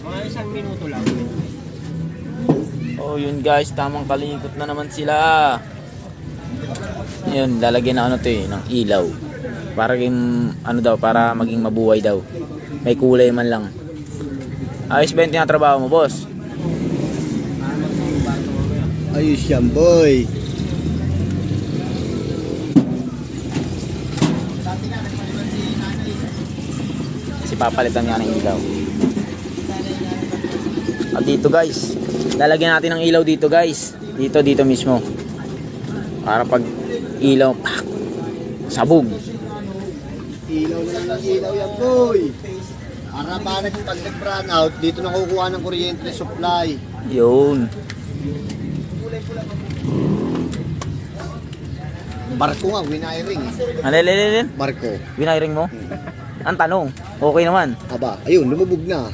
Mga 1 minuto lang. Oh, yun guys, tamang kalikot na naman sila. Yun, lalagyan na ano to eh, ng ilaw. Para ano daw, para maging mabuhay daw. May kulay man lang. Ayos ba yung tinatrabaho mo, boss? Ayos yan, boy. Kasi papalitan niya ng ilaw. At dito guys, lalagyan natin ng ilaw dito guys. Dito mismo. Para pag ilaw, pak, sabog. Ilaw na lang ng ilaw yan, boy. Para ba pag nag-brown out, dito na kukuha ng kuryente supply. Yun. Barko nga, winiring. Alilililin? Barko. Winiring mo? Ang tanong, okay naman. Aba, ayun, lumubog na.